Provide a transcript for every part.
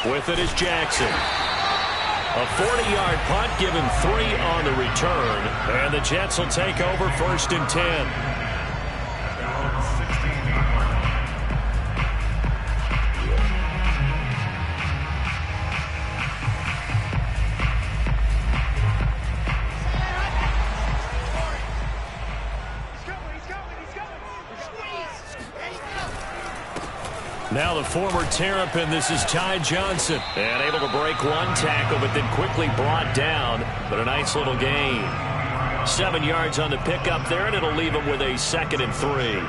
With it is Jackson. A 40-yard punt, give him 3 on the return. And the Jets will take over 1st and 10. Now the former Terrapin, this is Ty Johnson. And able to break one tackle, but then quickly brought down. But a nice little gain. 7 yards on the pickup there, and it'll leave him with a 2nd and 3.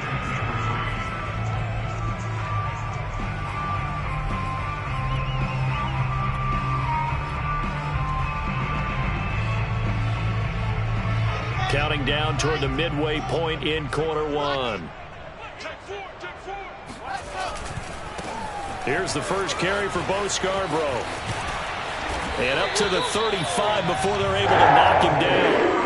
Counting down toward the midway point in quarter 1. Here's the first carry for Bo Scarborough. And up to the 35 before they're able to knock him down.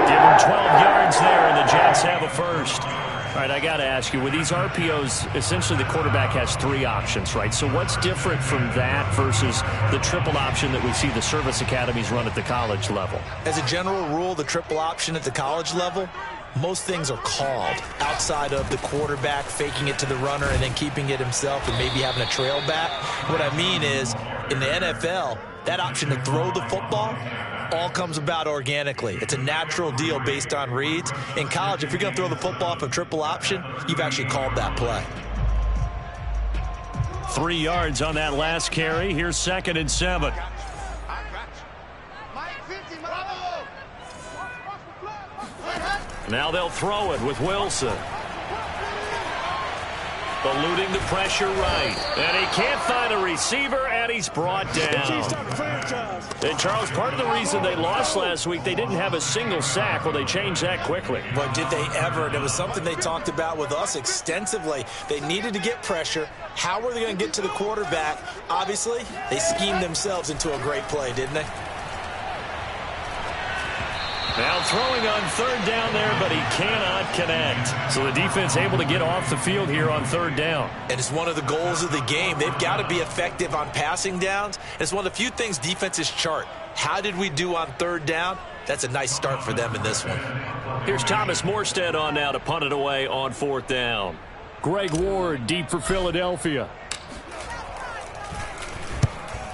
Give him 12 yards there, and the Jets have a first. All right, I got to ask you, with these RPOs, essentially the quarterback has 3 options, right? So what's different from that versus the triple option that we see the service academies run at the college level? As a general rule, the triple option at the college level, most things are called outside of the quarterback faking it to the runner and then keeping it himself and maybe having a trail back. What I mean is, in the NFL, that option to throw the football all comes about organically. It's a natural deal based on reads. In college, if you're going to throw the football off a triple option, you've actually called that play. 3 yards on that last carry. Here's 2nd and 7. Now they'll throw it with Wilson. Eluding the pressure right. And he can't find a receiver, and he's brought down. And Charles, part of the reason they lost last week, they didn't have a single sack. Well, they changed that quickly. But did they ever? And it was something they talked about with us extensively. They needed to get pressure. How were they going to get to the quarterback? Obviously, they schemed themselves into a great play, didn't they? Now throwing on 3rd down there, but he cannot connect. So the defense able to get off the field here on 3rd down. And it's one of the goals of the game. They've got to be effective on passing downs. It's one of the few things defenses chart. How did we do on 3rd down? That's a nice start for them in this one. Here's Thomas Morstead on now to punt it away on 4th down. Greg Ward deep for Philadelphia.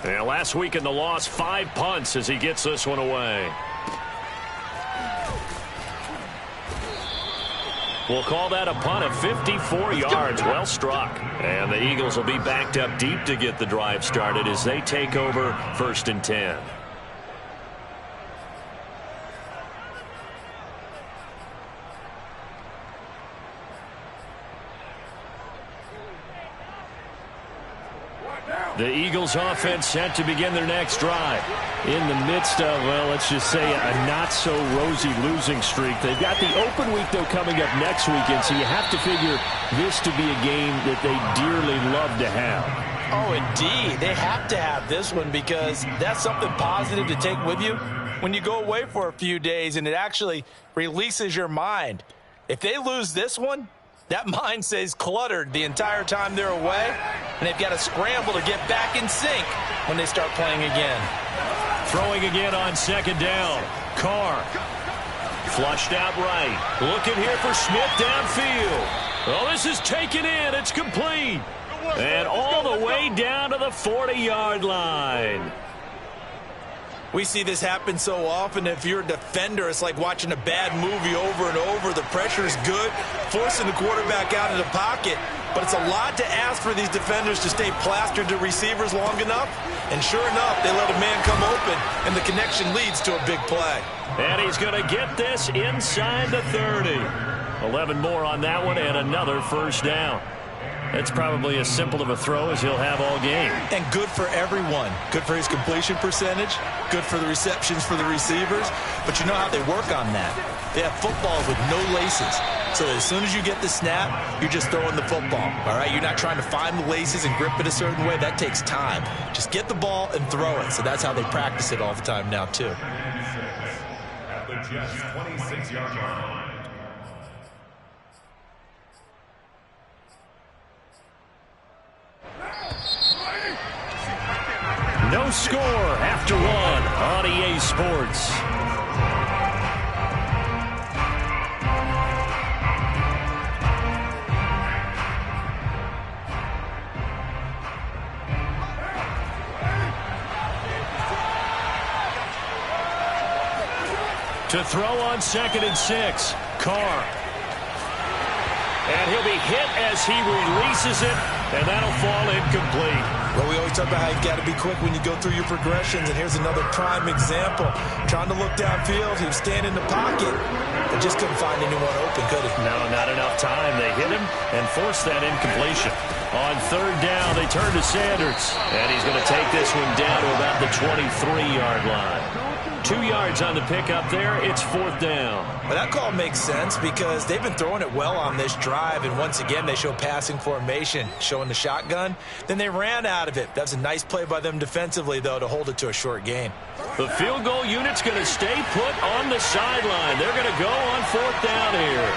And last week in the loss, 5 punts as he gets this one away. We'll call that a punt of 54 yards. Well struck. And the Eagles will be backed up deep to get the drive started as they take over 1st and 10. The Eagles offense set to begin their next drive. In the midst of, well, let's just say a not-so-rosy losing streak. They've got the open week, though, coming up next weekend, so you have to figure this to be a game that they dearly love to have. Oh, indeed. They have to have this one because that's something positive to take with you when you go away for a few days, and it actually releases your mind. If they lose this one, that mind stays cluttered the entire time they're away, and they've got to scramble to get back in sync when they start playing again. Throwing again on 2nd down. Carr. Flushed out right. Looking here for Smith downfield. Oh, this is taken in. It's complete. And all the way down to the 40-yard line. We see this happen so often. If you're a defender, it's like watching a bad movie over and over. The pressure is good, forcing the quarterback out of the pocket. But it's a lot to ask for these defenders to stay plastered to receivers long enough. And sure enough, they let a man come open, and the connection leads to a big play. And he's going to get this inside the 30. 11 more on that one, and another 1st down. It's probably as simple of a throw as he'll have all game. And good for everyone. Good for his completion percentage. Good for the receptions for the receivers. But you know how they work on that. They have footballs with no laces. So as soon as you get the snap, you're just throwing the football. All right? You're not trying to find the laces and grip it a certain way. That takes time. Just get the ball and throw it. So that's how they practice it all the time now, too. At the Jets' 26-yard line. No score after one on EA Sports. To throw on 2nd and 6, Carr. And he'll be hit as he releases it, and that'll fall incomplete. Well, we always talk about how you've got to be quick when you go through your progressions, and here's another prime example. Trying to look downfield, he was standing in the pocket, but just couldn't find anyone open, could he? No, not enough time. They hit him and forced that incompletion. On 3rd down, they turn to Sanders, and he's going to take this one down to about the 23-yard line. 2 yards on the pickup there. It's 4th down. Well, that call makes sense because they've been throwing it well on this drive, and once again, they show passing formation, showing the shotgun. Then they ran out of it. That's a nice play by them defensively, though, to hold it to a short gain. The field goal unit's going to stay put on the sideline. They're going to go on 4th down here.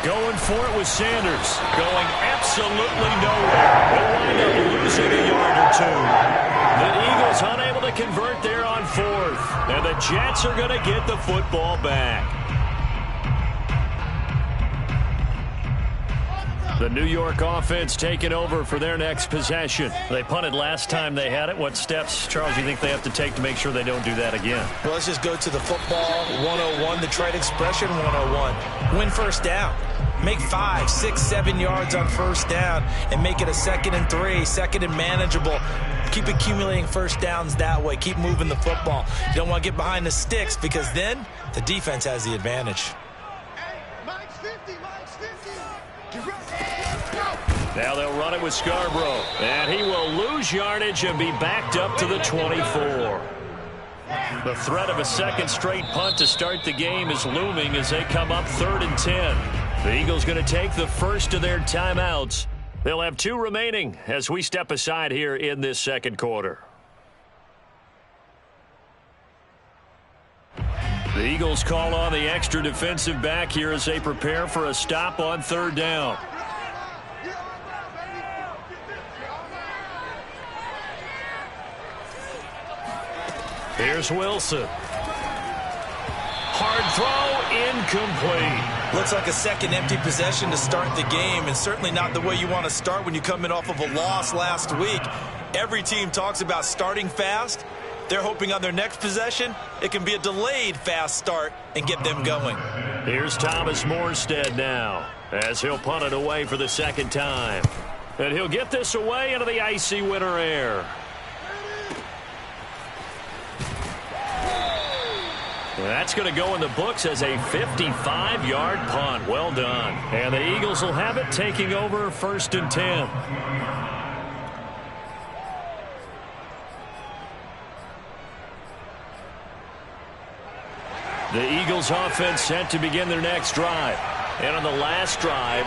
Going for it with Sanders. Going absolutely nowhere. They'll wind up losing a yard or two. The Eagles unable to convert there on 4th. And the Jets are going to get the football back. The New York offense taking over for their next possession. They punted last time they had it. What steps, Charles, you think they have to take to make sure they don't do that again? Well, let's just go to the football 101, the trade expression 101. Win 1st down. Make 5, 6, 7 yards on 1st down and make it a 2nd and 3, 2nd and manageable. Keep accumulating 1st downs that way. Keep moving the football. You don't want to get behind the sticks because then the defense has the advantage. Now they'll run it with Scarborough. And he will lose yardage and be backed up to the 24. The threat of a 2nd straight punt to start the game is looming as they come up 3rd and 10. The Eagles going to take the first of their timeouts. They'll have 2 remaining as we step aside here in this 2nd quarter. The Eagles call on the extra defensive back here as they prepare for a stop on 3rd down. Here's Wilson. Hard throw, incomplete. Looks like a 2nd empty possession to start the game, and certainly not the way you want to start when you come in off of a loss last week. Every team talks about starting fast. They're hoping on their next possession, it can be a delayed fast start and get them going. Here's Thomas Morstead now as he'll punt it away for the 2nd time. And he'll get this away into the icy winter air. That's going to go in the books as a 55-yard punt. Well done. And the Eagles will have it taking over 1st and 10. The Eagles offense set to begin their next drive. And on the last drive,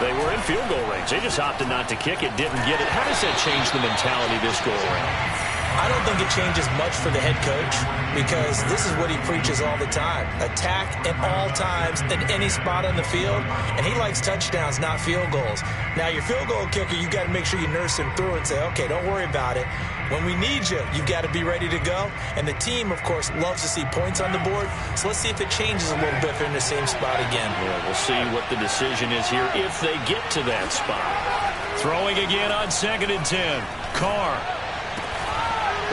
they were in field goal range. They just opted not to kick it, didn't get it. How does that change the mentality this go around? I don't think it changes much for the head coach because this is what he preaches all the time. Attack at all times in any spot on the field, and he likes touchdowns, not field goals. Now, your field goal kicker, you've got to make sure you nurse him through and say, okay, don't worry about it. When we need you, you've got to be ready to go. And the team, of course, loves to see points on the board. So let's see if it changes a little bit if they're in the same spot again. Yeah, we'll see what the decision is here if they get to that spot. Throwing again on 2nd and 10. Carr.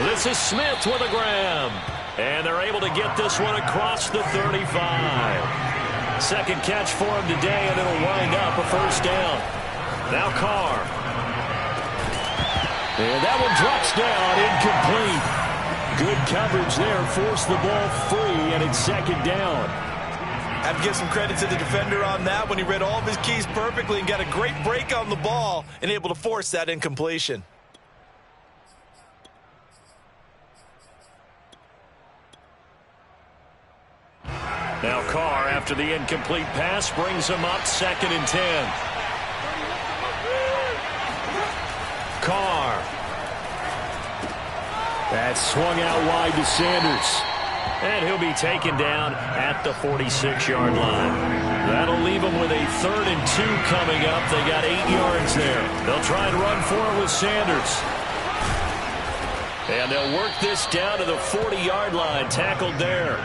This is Smith with a grab. And they're able to get this one across the 35. 2nd catch for him today, and it'll wind up a 1st down. Now Carr. And that one drops down, incomplete. Good coverage there, forced the ball free, and it's 2nd down. I have to give some credit to the defender on that when he read all of his keys perfectly and got a great break on the ball and able to force that incompletion. Now Carr, after the incomplete pass, brings him up 2nd and 10. Carr. That swung out wide to Sanders. And he'll be taken down at the 46-yard line. That'll leave them with a 3rd and 2 coming up. They got 8 yards there. They'll try and run for it with Sanders. And they'll work this down to the 40-yard line. Tackled there.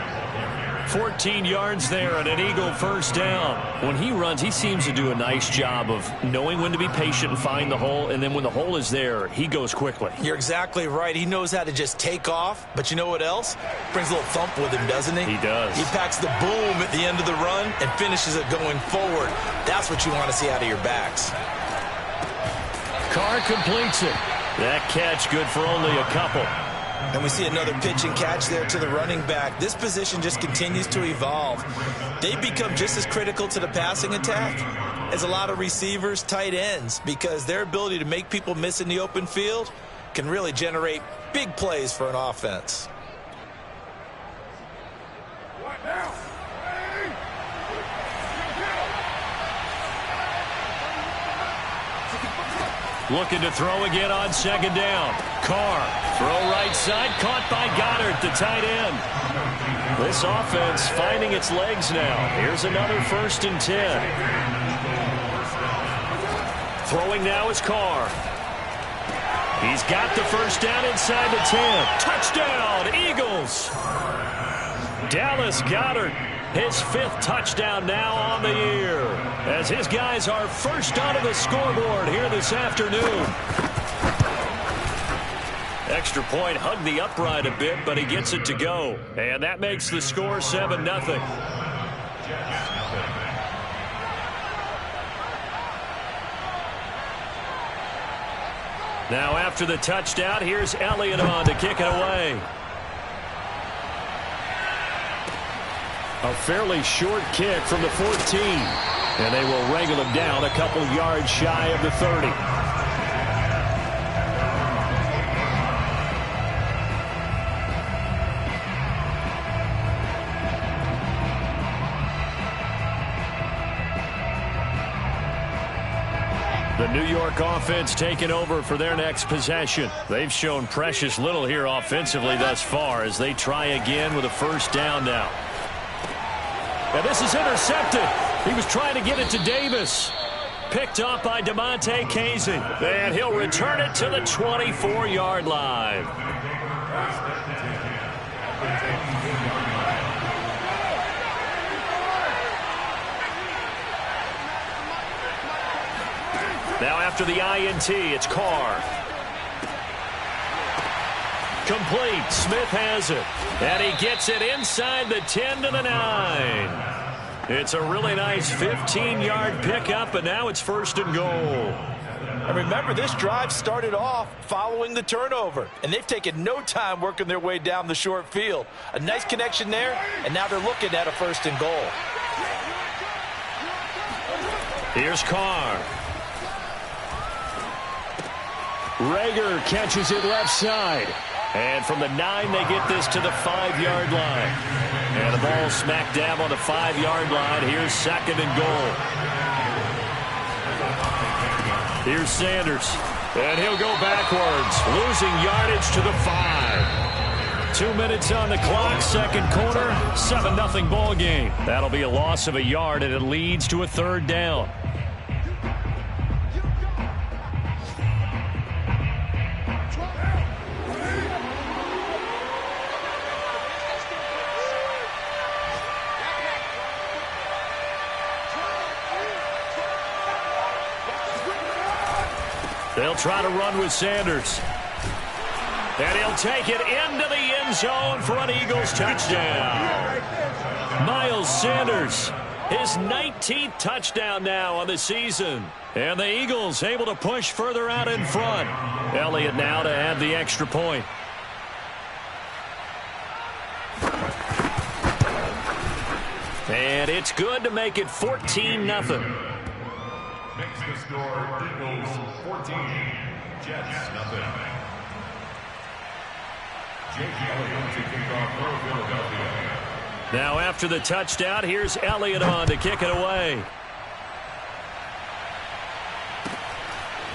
14 yards there and an Eagle first down. When he runs, he seems to do a nice job of knowing when to be patient and find the hole, and then when the hole is there, he goes quickly. You're exactly right. He knows how to just take off, but you know what else? Brings a little thump with him, doesn't he? He does. He packs the boom at the end of the run and finishes it going forward. That's what you want to see out of your backs. Carr completes it. That catch good for only a couple. And we see another pitch and catch there to the running back. This position just continues to evolve. They've become just as critical to the passing attack as a lot of receivers, tight ends, because their ability to make people miss in the open field can really generate big plays for an offense. Looking to throw again on second down. Carr, throw right side, caught by Goddard, the tight end. This offense finding its legs now. Here's another 1st and 10. Throwing now is Carr. He's got the first down inside the 10. Touchdown, Eagles. Dallas Goedert, his 5th touchdown now on the year, as his guys are first onto the scoreboard here this afternoon. Extra point hugged the upright a bit, but he gets it to go. And that makes the score 7-0. Now after the touchdown, here's Elliott on to kick it away. A fairly short kick from the 14. And they will wrangle him down a couple yards shy of the 30. The New York offense taking over for their next possession. They've shown precious little here offensively thus far as they try again with a first down now. And this is intercepted. He was trying to get it to Davis. Picked up by DeMonte Casey. And he'll return it to the 24-yard line. Now after the INT, it's Carr. Complete. Smith has it. And he gets it inside the 10 to the 9. It's a really nice 15-yard pickup, and now it's 1st and goal. And remember, this drive started off following the turnover, and they've taken no time working their way down the short field. A nice connection there, and now they're looking at a 1st and goal. Here's Carr. Rager catches it left side. And from the 9, they get this to the 5-yard line. And the ball smack dab on the 5-yard line. Here's 2nd and goal. Here's Sanders. And he'll go backwards, losing yardage to the 5. 2 minutes on the clock, 2nd quarter, 7-0 ball game. That'll be a loss of a yard, and it leads to a 3rd down. They'll try to run with Sanders. And he'll take it into the end zone for an Eagles touchdown. Miles Sanders, his 19th touchdown now on the season. And the Eagles able to push further out in front. Elliott now to add the extra point. And it's good to make it 14-0. Makes the score Eagles 14, Jets nothing. Jake Elliott to kick off for Philadelphia. Now after the touchdown, here's Elliott on to kick it away.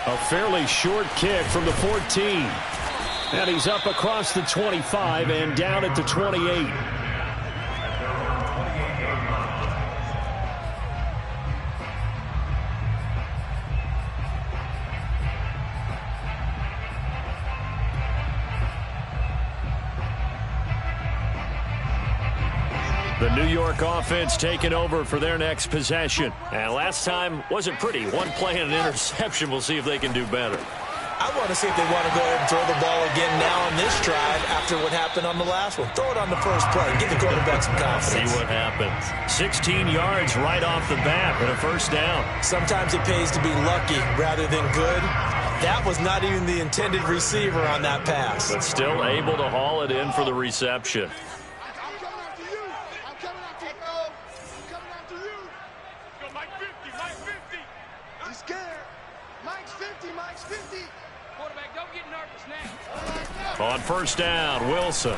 A fairly short kick from the 14. And he's up across the 25 and down at the 28. The New York offense taking over for their next possession. And last time wasn't pretty. One play and an interception. We'll see if they can do better. I want to see if they want to go ahead and throw the ball again now on this drive after what happened on the last one. Throw it on the first play. Give the quarterback some confidence. See what happens. 16 yards right off the bat and a first down. Sometimes it pays to be lucky rather than good. That was not even the intended receiver on that pass. But still able to haul it in for the reception. On first down, Wilson.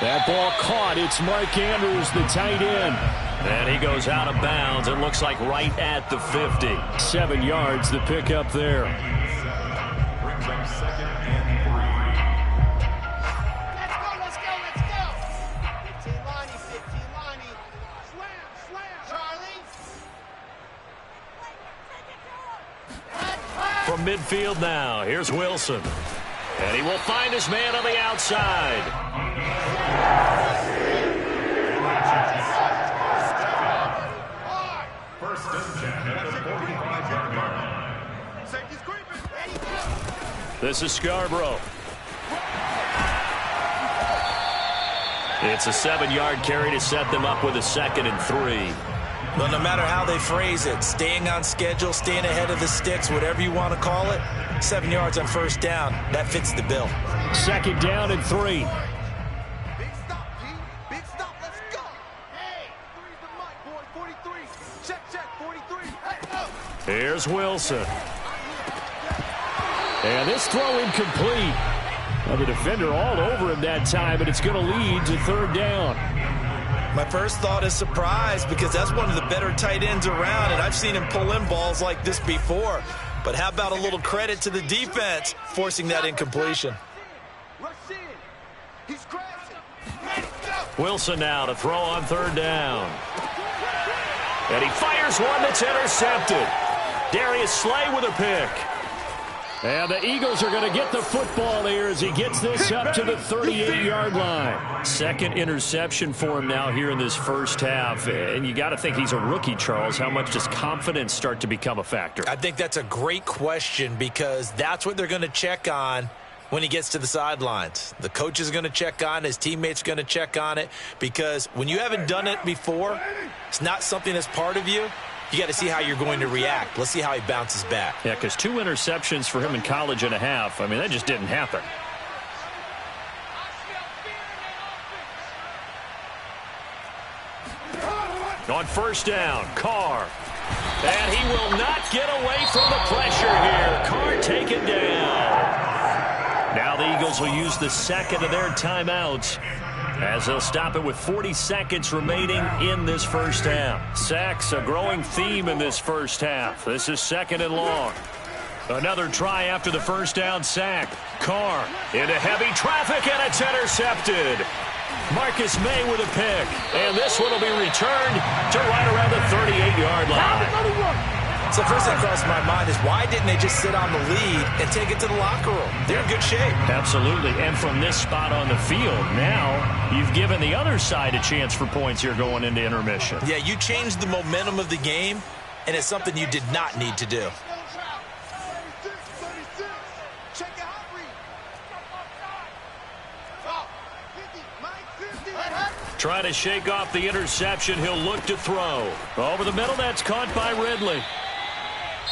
That ball caught. It's Mark Andrews, the tight end. And he goes out of bounds. It looks like right at the 50. 7 yards, the pickup there. Brings up second and 3. Let's go. 15 Lonnie. Slam, Charlie. From midfield now, here's Wilson. And he will find his man on the outside. First and 10 at the 45-yard line. Safety's creeping. This is Scarborough. It's a 7-yard carry to set them up with a 2nd and 3. Well, no matter how they phrase it, staying on schedule, staying ahead of the sticks, whatever you want to call it, 7 yards on first down, that fits the bill. 2nd down and 3. Big stop, G. Big stop. Let's go. Hey, 3's the mic, boy. 43. Check. 43. Let's go. Here's Wilson. And this throw incomplete. Well, the defender all over him that time, but it's going to lead to 3rd down. My first thought is surprise because that's one of the better tight ends around, and I've seen him pull in balls like this before. But how about a little credit to the defense forcing that incompletion? Rush in. He's crashing. Wilson now to throw on 3rd down. And he fires one that's intercepted. Darius Slay with a pick. And the Eagles are going to get the football here as he gets this up to the 38-yard line. Second interception for him now here in this first half. And you got to think he's a rookie, Charles. How much does confidence start to become a factor? I think that's a great question because that's what they're going to check on when he gets to the sidelines. The coach is going to check on it. His teammates are going to check on it because when you haven't done it before, it's not something that's part of you. You got to see how you're going to react. Let's see how he bounces back. Yeah, because 2 interceptions for him in college and a half. I mean, that just didn't happen. On first down, Carr. And he will not get away from the pressure here. Carr taken down. Now the Eagles will use the 2nd of their timeouts as they'll stop it with 40 seconds remaining in this first half. Sacks, a growing theme in this first half. This is 2nd and long. Another try after the first down sack. Carr into heavy traffic, and it's intercepted. Marcus May with a pick. And this one will be returned to right around the 38-yard line. So first thing that crossed my mind is why didn't they just sit on the lead and take it to the locker room? They're in good shape. Absolutely. And from this spot on the field, now you've given the other side a chance for points here going into intermission. Yeah, you changed the momentum of the game, and it's something you did not need to do. Trying to shake off the interception. He'll look to throw. Over the middle, that's caught by Ridley.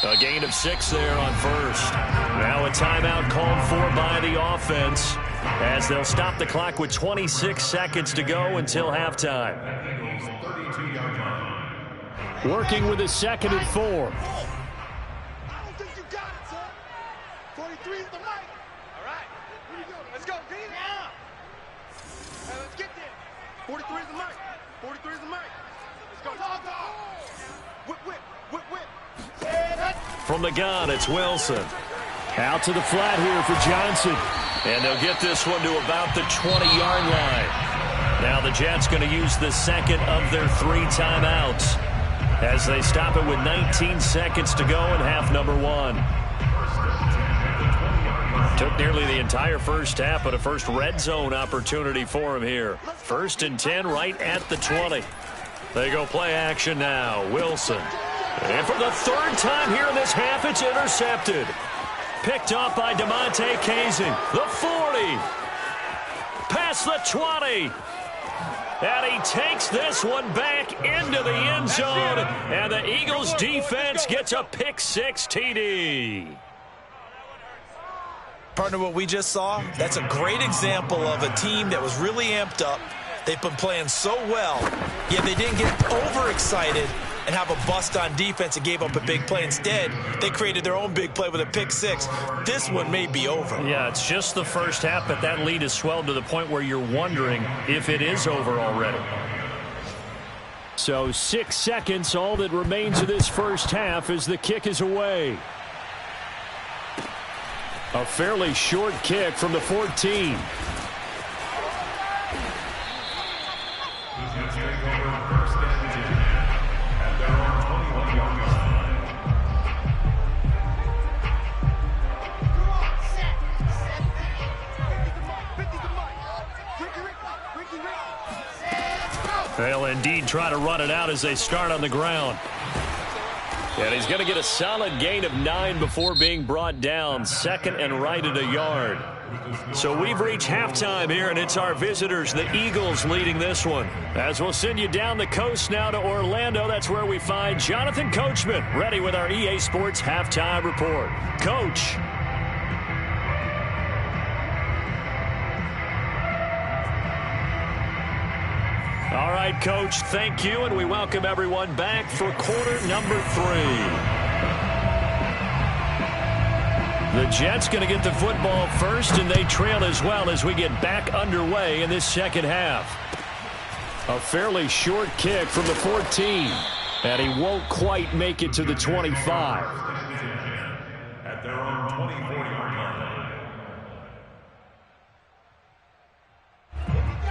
A gain of 6 there on first. Now a timeout called for by the offense as they'll stop the clock with 26 seconds to go until halftime. Working with a 2nd and 4. I don't think you got it, son. 43 is the mic. All right. Here we go. Let's go. Get it now. Hey, let's get there. 43 is the mic. 43 is the mic. Let's go. Whip. From the gun, it's Wilson. Out to the flat here for Johnson. And they'll get this one to about the 20-yard line. Now the Jets going to use the 2nd of their 3 timeouts as they stop it with 19 seconds to go in half number 1. Took nearly the entire first half, but a first red zone opportunity for him here. 1st and 10 right at the 20. They go play action now. Wilson. And for the 3rd time here in this half, it's intercepted. Picked up by DeMonte Casey. The 40. Past the 20. And he takes this one back into the end zone. And the Eagles defense gets a pick 6 TD. Partner, what we just saw, that's a great example of a team that was really amped up. They've been playing so well, yet they didn't get overexcited and have a bust on defense and gave up a big play. Instead, they created their own big play with a pick 6. This one may be over. Yeah, it's just the first half, but that lead has swelled to the point where you're wondering if it is over already. So 6 seconds, all that remains of this first half as the kick is away. A fairly short kick from the 14. They'll indeed try to run it out as they start on the ground. And he's going to get a solid gain of 9 before being brought down. 2nd and right at a yard. So we've reached halftime here, and it's our visitors, the Eagles, leading this one. As we'll send you down the coast now to Orlando, that's where we find Jonathan Coachman, ready with our EA Sports Halftime Report. Coach. All right, Coach, thank you, and we welcome everyone back for quarter number 3. The Jets going to get the football first, and they trail as well as we get back underway in this second half. A fairly short kick from the 14, and he won't quite make it to the 25. At their own 24-yard line.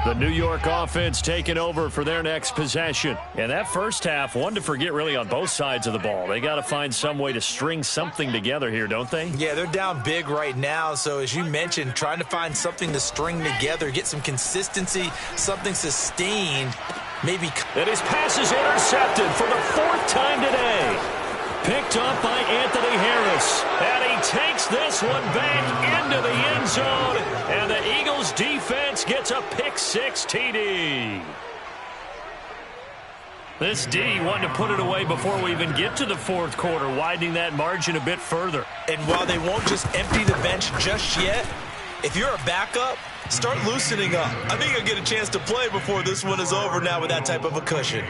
The New York offense taking over for their next possession. And that first half, one to forget really on both sides of the ball. They got to find some way to string something together here, don't they? Yeah, they're down big right now. So as you mentioned, trying to find something to string together, get some consistency, something sustained. Maybe. And his pass is intercepted for the 4th time today. Picked up by Anthony Harris. And he takes this one back into the end zone. And the Eagles defense gets a pick 6 TD. This D wanting to put it away before we even get to the 4th quarter, widening that margin a bit further. And while they won't just empty the bench just yet, if you're a backup, start loosening up. I think you'll get a chance to play before this one is over now with that type of a cushion.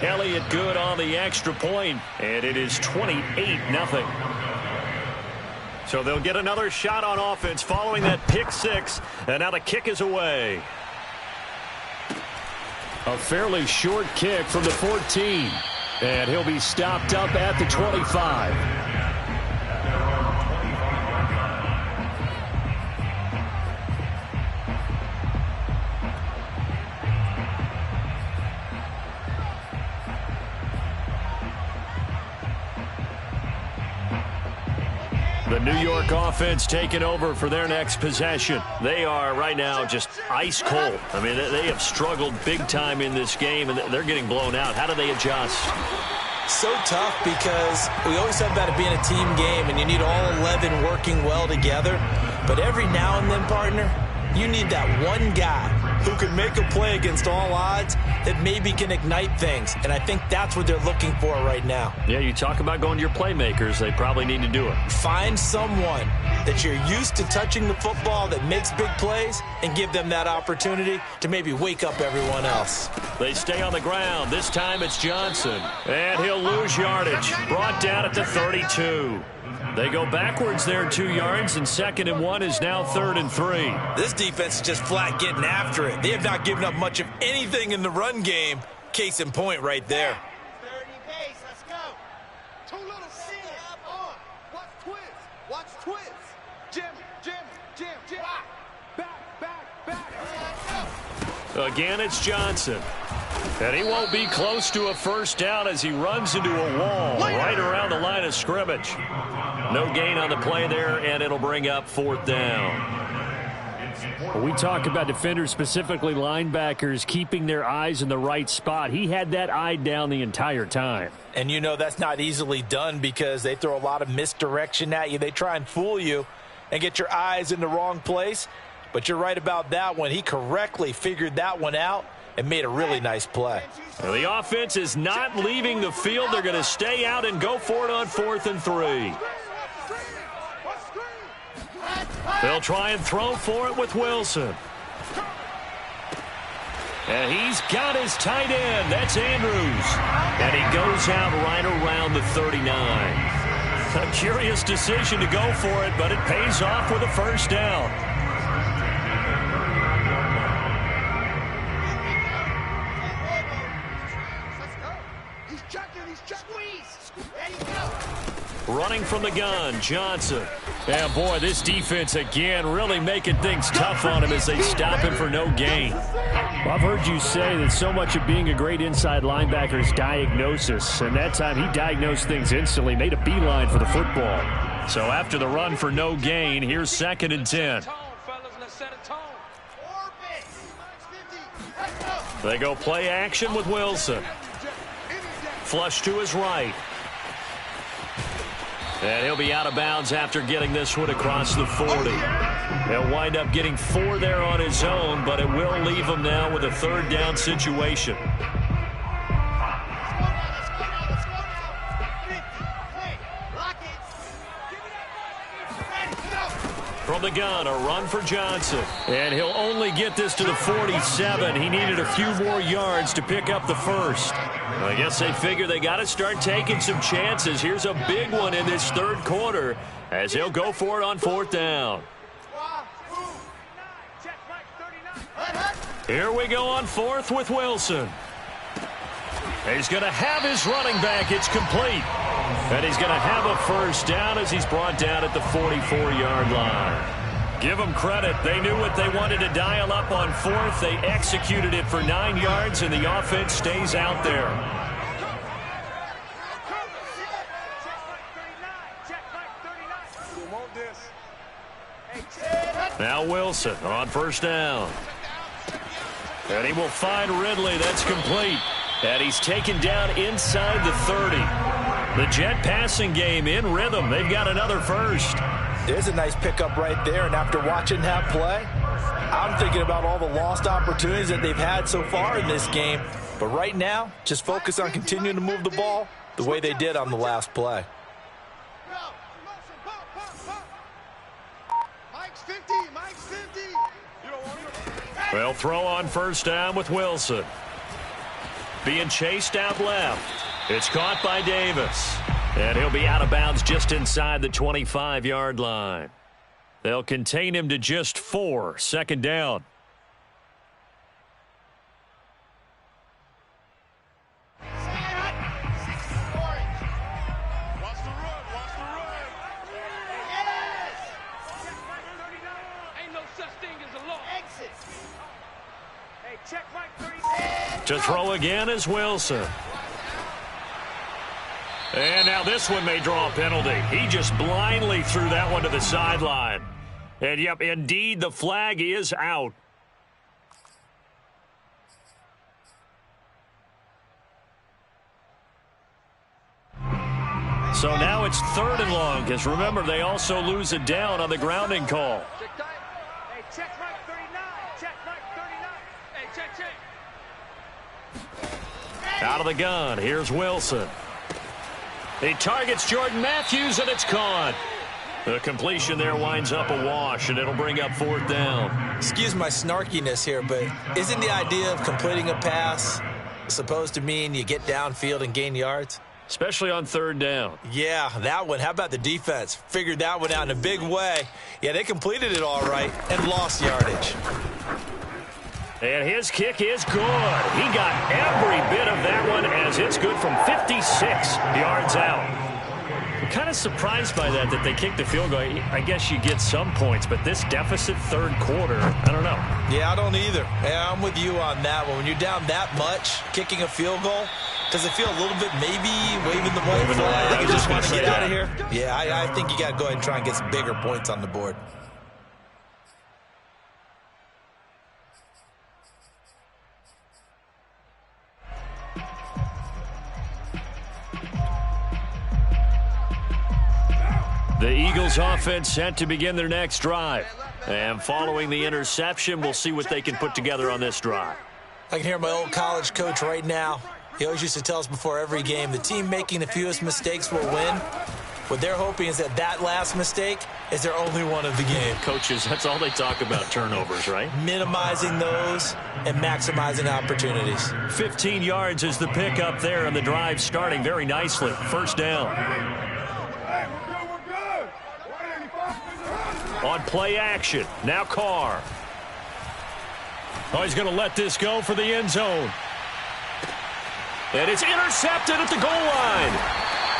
Elliott good on the extra point, and it is 28-0. So they'll get another shot on offense following that pick 6, and now the kick is away. A fairly short kick from the 14, and he'll be stopped up at the 25. The New York offense taking over for their next possession. They are right now just ice cold. I mean, they have struggled big time in this game, and they're getting blown out. How do they adjust? So tough because we always talk about it being a team game, and you need all 11 working well together. But every now and then, partner, you need that one guy who can make a play against all odds that maybe can ignite things. And I think that's what they're looking for right now. Yeah, you talk about going to your playmakers. They probably need to do it. Find someone that you're used to touching the football that makes big plays and give them that opportunity to maybe wake up everyone else. They stay on the ground. This time it's Johnson. And he'll lose yardage. Brought down at the 32. They go backwards there 2 yards, and 2nd and 1 is now 3rd and 3. This defense is just flat getting after it. They have not given up much of anything in the run game. Case in point right there. 30 pace, let's go. Too little sit on. Watch twist. Watch twist. Jim. Again, it's Johnson. And he won't be close to a first down as he runs into a wall right around the line of scrimmage. No gain on the play there, and it'll bring up 4th down. When we talk about defenders, specifically linebackers, keeping their eyes in the right spot, he had that eye down the entire time. And you know that's not easily done because they throw a lot of misdirection at you. They try and fool you and get your eyes in the wrong place. But you're right about that one. He correctly figured that one out and made a really nice play. Well, the offense is not leaving the field. They're going to stay out and go for it on 4th and 3. They'll try and throw for it with Wilson. And he's got his tight end. That's Andrews. And he goes out right around the 39. A curious decision to go for it, but it pays off with a first down. Running from the gun, Johnson. And boy, this defense again really making things tough on him as they stop him for no gain. Well, I've heard you say that so much of being a great inside linebacker is diagnosis. And that time he diagnosed things instantly, made a beeline for the football. So after the run for no gain, here's 2nd and 10. They go play action with Wilson. Flush to his right. And he'll be out of bounds after getting this one across the 40. He'll wind up getting 4 there on his own, but it will leave him now with a 3rd down situation. From the gun, a run for Johnson. And he'll only get this to the 47. He needed a few more yards to pick up the first. I guess they figure they got to start taking some chances. Here's a big one in this 3rd quarter as he'll go for it on 4th down. Here we go on 4th with Wilson. He's going to have his running back. It's complete. And he's going to have a first down as he's brought down at the 44-yard line. Give them credit. They knew what they wanted to dial up on 4th. They executed it for 9 yards, and the offense stays out there. Now Wilson on first down. And he will find Ridley. That's complete. And he's taken down inside the 30. The Jet passing game in rhythm. They've got another first. There's a nice pickup right there, and after watching that play, I'm thinking about all the lost opportunities that they've had so far in this game. But right now, just focus on continuing to move the ball the way they did on the last play. Mike's 50. Mike's 50. Well, throw on first down with Wilson. Being chased out left. It's caught by Davis. And he'll be out of bounds just inside the 25-yard line. They'll contain him to just 4. 2nd down. To throw again is Wilson. And now this one may draw a penalty. He just blindly threw that one to the sideline. And, yep, indeed, the flag is out. So now it's 3rd and long, because remember, they also lose a down on the grounding call. Hey, check Mike 39. Check Mike 39. Hey, check. Out of the gun, here's Wilson. He targets Jordan Matthews, and it's caught. The completion there winds up a wash, and it'll bring up 4th down. Excuse my snarkiness here, but isn't the idea of completing a pass supposed to mean you get downfield and gain yards? Especially on 3rd down. Yeah, that one. How about the defense? Figured that one out in a big way. Yeah, they completed it all right and lost yardage. And his kick is good. He got every bit of that one as it's good from 56 yards out. kind of surprised by that they kicked the field goal. I guess you get some points, but this deficit third quarter, I don't know. Yeah, I don't either. Yeah, I'm with you on that one. When you're down that much, kicking a field goal, does it feel a little bit maybe waving the white flag? I think you just want to get out of here. Yeah, I think you got to go ahead and try and get some bigger points on the board. The Eagles offense set to begin their next drive. And following the interception, we'll see what they can put together on this drive. I can hear my old college coach right now. He always used to tell us before every game, the team making the fewest mistakes will win. What they're hoping is that last mistake is their only one of the game. Coaches, that's all they talk about, turnovers, right? Minimizing those and maximizing opportunities. 15 yards is the pickup there, and the drive starting very nicely. First down. On play action, now Carr. Oh, he's going to let this go for the end zone. And it's intercepted at the goal line.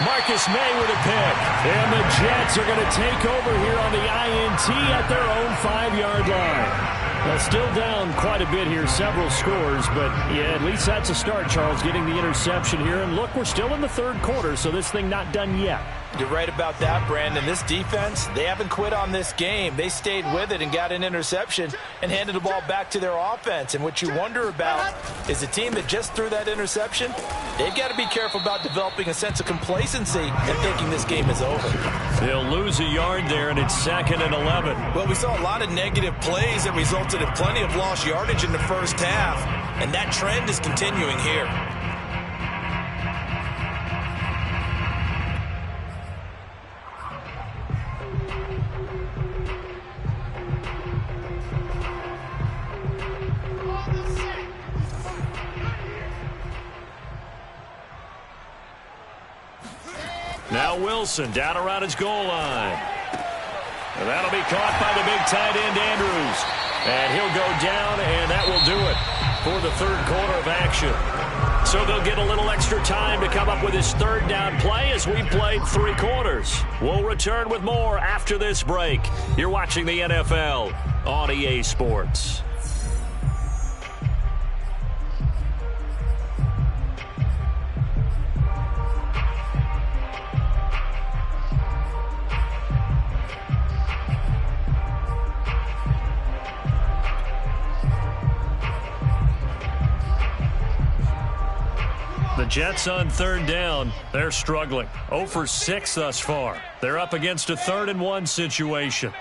Marcus May with a pick. And the Jets are going to take over here on the INT at their own 5-yard line. Well, still down quite a bit here, several scores, but yeah, at least that's a start, Charles, getting the interception here. And look, we're still in the third quarter, so this thing not done yet. You're right about that, Brandon. This defense, they haven't quit on this game. They stayed with it and got an interception and handed the ball back to their offense. And what you wonder about is the team that just threw that interception, they've got to be careful about developing a sense of complacency and thinking this game is over. They'll lose a yard there, and it's 2nd and 11. Well, we saw a lot of negative plays that resulted in plenty of lost yardage in the first half, and that trend is continuing here. Now Wilson down around his goal line. And that'll be caught by the big tight end, Andrews. And he'll go down, and that will do it for the third quarter of action. So they'll get a little extra time to come up with his third down play as we played 3 quarters. We'll return with more after this break. You're watching the NFL on EA Sports. The Jets on third down, they're struggling. 0 for 6 thus far. They're up against a 3rd and 1 situation.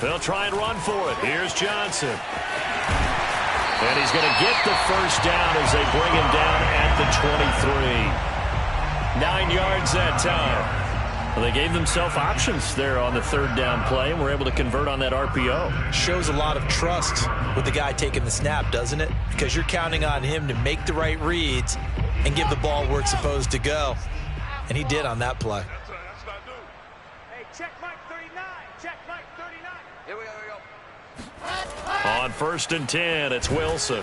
They'll try and run for it. Here's Johnson. And he's going to get the first down as they bring him down at the 23. 9 yards that time. Well, they gave themselves options there on the third down play and were able to convert on that RPO. Shows a lot of trust with the guy taking the snap, doesn't it? Because you're counting on him to make the right reads and give the ball where it's supposed to go. And he did on that play. Hey, check Mike 39. Check Mike 39. Here we go. On 1st and 10, it's Wilson.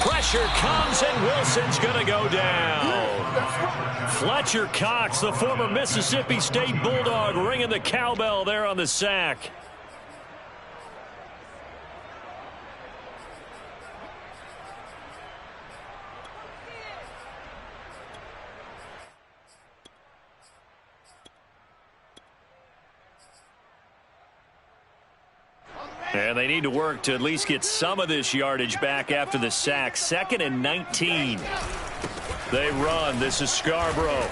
Pressure comes, and Wilson's going to go down. Fletcher Cox, the former Mississippi State Bulldog, ringing the cowbell there on the sack. And they need to work to at least get some of this yardage back after the sack. 2nd and 19. They run. This is Scarborough.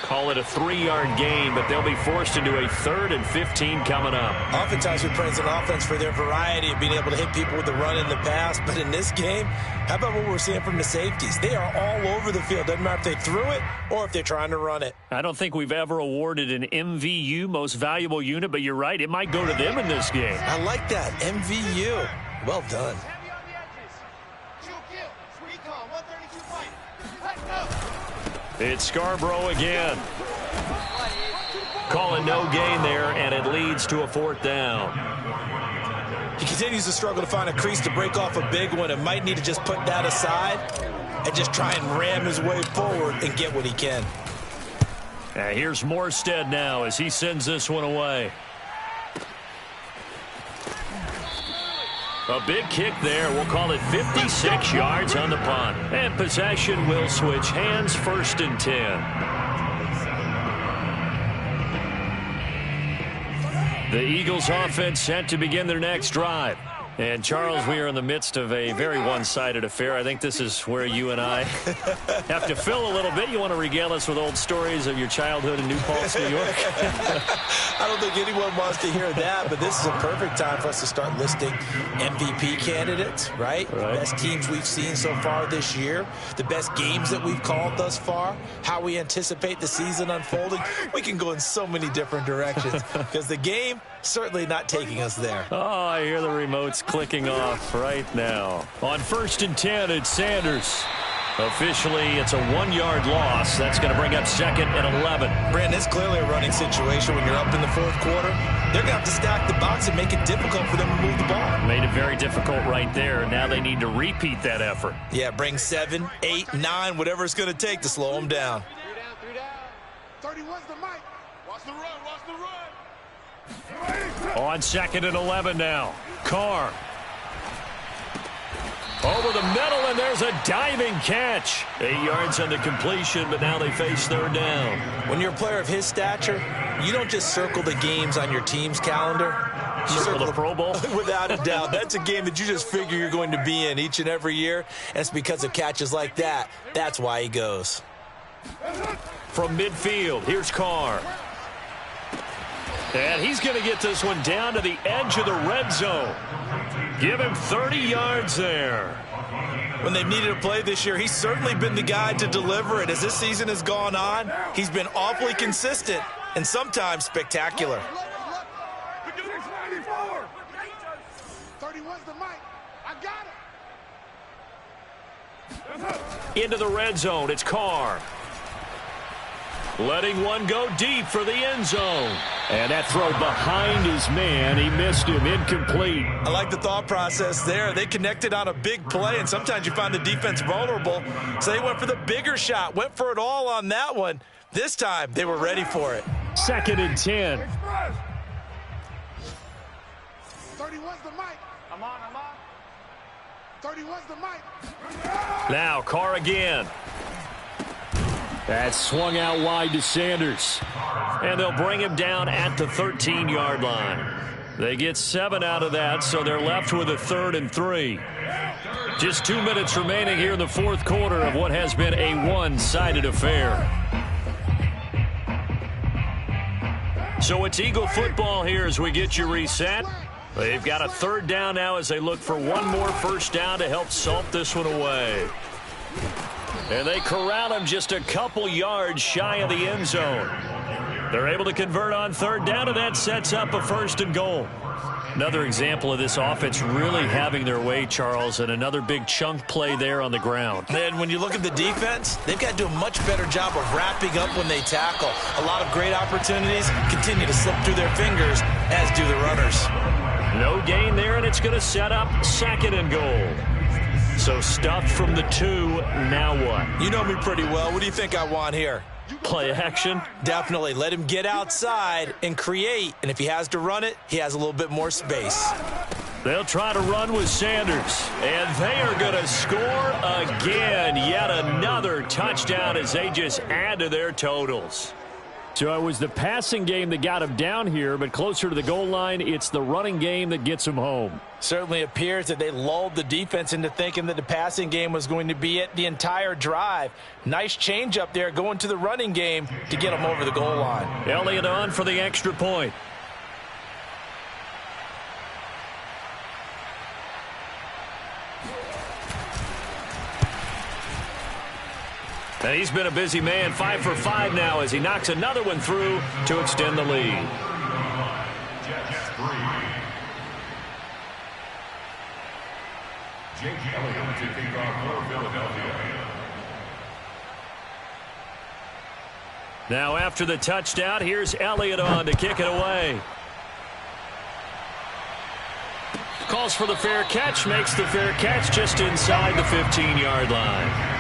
Call it a 3-yard gain, but they'll be forced into a 3rd and 15 coming up. Oftentimes we praise an offense for their variety of being able to hit people with the run in the pass. But in this game, how about what we're seeing from the safeties? They are all over the field. Doesn't matter if they threw it or if they're trying to run it. I don't think we've ever awarded an MVU, most valuable unit, but you're right. It might go to them in this game. I like that. MVU. Well done. It's Scarborough again. Calling no gain there, and it leads to a 4th down. He continues to struggle to find a crease to break off a big one and might need to just put that aside and just try and ram his way forward and get what he can. Here's Morstead now as he sends this one away. A big kick there. We'll call it 56 yards on the punt. And possession will switch hands, 1st and 10. The Eagles offense set to begin their next drive. And, Charles, we are in the midst of a very one-sided affair. I think this is where you and I have to fill a little bit. You want to regale us with old stories of your childhood in New Paltz, New York? I don't think anyone wants to hear that, but this is a perfect time for us to start listing MVP candidates, right? The best teams we've seen so far this year, the best games that we've called thus far, how we anticipate the season unfolding. We can go in so many different directions because the game certainly not taking us there. Oh, I hear the remotes clicking off right now. On 1st and 10, it's Sanders. Officially, it's a 1-yard loss. That's going to bring up 2nd and 11. Brandon, it's clearly a running situation when you're up in the 4th quarter. They're going to have to stack the box and make it difficult for them to move the ball. Made it very difficult right there. Now they need to repeat that effort. Yeah, bring 7, 8, 9, whatever it's going to take to slow them down. 3 down. 31's the mic. Watch the run. On 2nd and 11 now. Carr. Over the middle, and there's a diving catch. 8 yards on the completion, but now they face 3rd down. When you're a player of his stature, you don't just circle the games on your team's calendar. You circle the Pro Bowl? Without a doubt. That's a game that you just figure you're going to be in each and every year, and it's because of catches like that. That's why he goes. From midfield, here's Carr. And he's going to get this one down to the edge of the red zone. Give him 30 yards there. When they've needed a play this year, he's certainly been the guy to deliver it. As this season has gone on, he's been awfully consistent and sometimes spectacular. 31's the mic. I got it. Into the red zone, it's Carr. Letting one go deep for the end zone. And that throw behind his man. He missed him. Incomplete. I like the thought process there. They connected on a big play, and sometimes you find the defense vulnerable. So they went for the bigger shot, went for it all on that one. This time, they were ready for it. 2nd and 10. 31's the mic. I'm on. 31's the mic. Now Carr again. That's swung out wide to Sanders. And they'll bring him down at the 13-yard line. They get 7 out of that, so they're left with a 3rd and 3. Just 2 minutes remaining here in the 4th quarter of what has been a one-sided affair. So it's Eagle football here as we get you reset. They've got a 3rd down now as they look for one more 1st down to help salt this one away. And they corral him just a couple yards shy of the end zone. They're able to convert on 3rd down, and that sets up a 1st and goal. Another example of this offense really having their way, Charles, and another big chunk play there on the ground. And when you look at the defense, they've got to do a much better job of wrapping up when they tackle. A lot of great opportunities continue to slip through their fingers, as do the runners. No gain there, and it's going to set up 2nd and goal. So stuffed from the 2, now what? You know me pretty well. What do you think I want here? Play action? Definitely. Let him get outside and create. And if he has to run it, he has a little bit more space. They'll try to run with Sanders. And they are going to score again. Yet another touchdown as they just add to their totals. So it was the passing game that got him down here, but closer to the goal line, it's the running game that gets him home. Certainly appears that they lulled the defense into thinking that the passing game was going to be it the entire drive. Nice change up there going to the running game to get him over the goal line. Elliott on for the extra point. And he's been a busy man, 5 for 5 now as he knocks another one through to extend the lead. Jake Elliott to kick off for Philadelphia. Now after the touchdown, here's Elliott on to kick it away. Calls for the fair catch, makes the fair catch just inside the 15-yard line.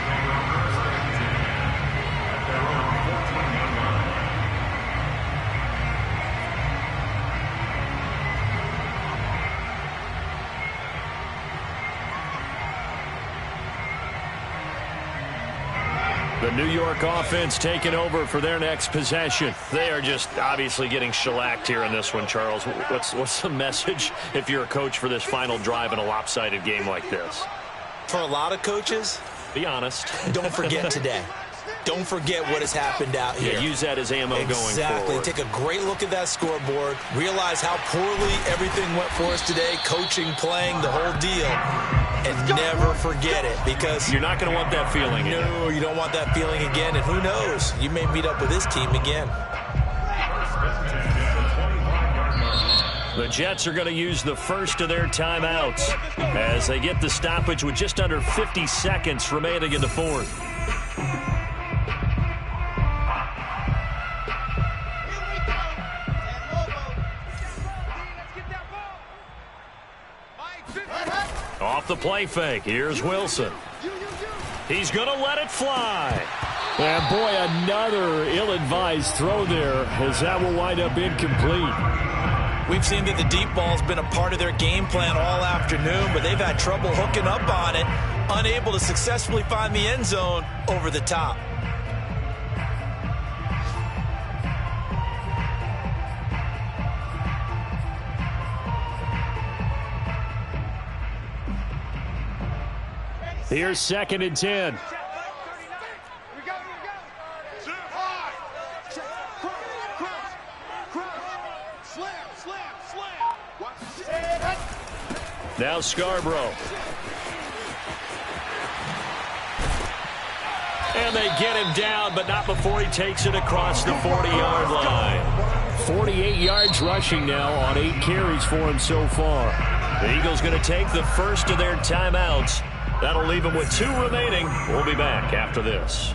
The New York offense taking over for their next possession. They are just obviously getting shellacked here in this one, Charles. What's the message if you're a coach for this final drive in a lopsided game like this? For a lot of coaches, be honest. Don't forget today. Don't forget what has happened out here. Yeah, use that as ammo going forward. Exactly. Take a great look at that scoreboard. Realize how poorly everything went for us today. Coaching, playing, the whole deal. And never forget it, because you're not going to want that feeling again. No, you don't want that feeling again. And who knows? You may meet up with this team again. The Jets are going to use the first of their timeouts as they get the stoppage with just under 50 seconds remaining in the fourth. Off the play fake. Here's Wilson. He's going to let it fly. And boy, another ill-advised throw there, as that will wind up incomplete. We've seen that the deep ball's been a part of their game plan all afternoon, but they've had trouble hooking up on it, unable to successfully find the end zone over the top. Here's 2nd and 10. Now Scarborough. And they get him down, but not before he takes it across the 40-yard line. 48 yards rushing now on 8 carries for him so far. The Eagles going to take the first of their timeouts. That'll leave them with 2 remaining. We'll be back after this.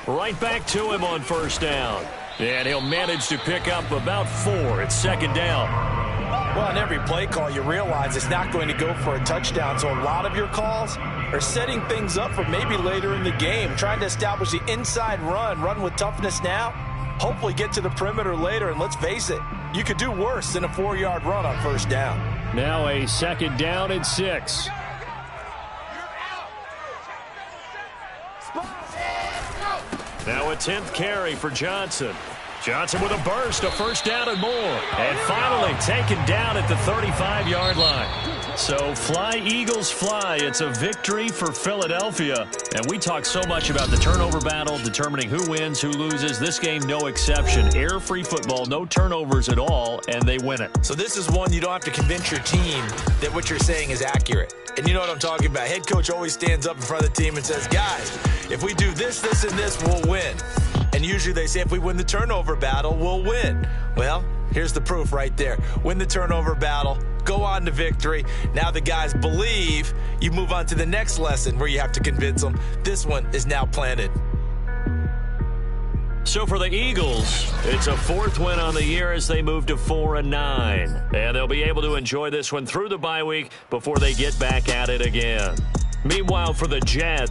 Right back to him on first down. And he'll manage to pick up about 4. It's 2nd down. Well, on every play call, you realize it's not going to go for a touchdown. So a lot of your calls are setting things up for maybe later in the game, trying to establish the inside run with toughness now, hopefully get to the perimeter later. And let's face it, you could do worse than a 4-yard run on first down. Now a 2nd down and 6. Now a 10th carry for Johnson. Johnson with a burst, a first down and more. And finally taken down at the 35-yard line. So fly, Eagles, fly. It's a victory for Philadelphia. And we talk so much about the turnover battle, determining who wins, who loses. This game, no exception. Error-free football, no turnovers at all, and they win it. So this is one you don't have to convince your team that what you're saying is accurate. And you know what I'm talking about. Head coach always stands up in front of the team and says, guys, if we do this, this, and this, we'll win. And usually they say if we win the turnover battle, we'll win. Well, here's the proof right there. Win the turnover battle, go on to victory. Now the guys believe. You move on to the next lesson where you have to convince them. This one is now planted. So for the Eagles, it's a 4th win on the year as they move to 4-9. And they'll be able to enjoy this one through the bye week before they get back at it again. Meanwhile, for the Jets,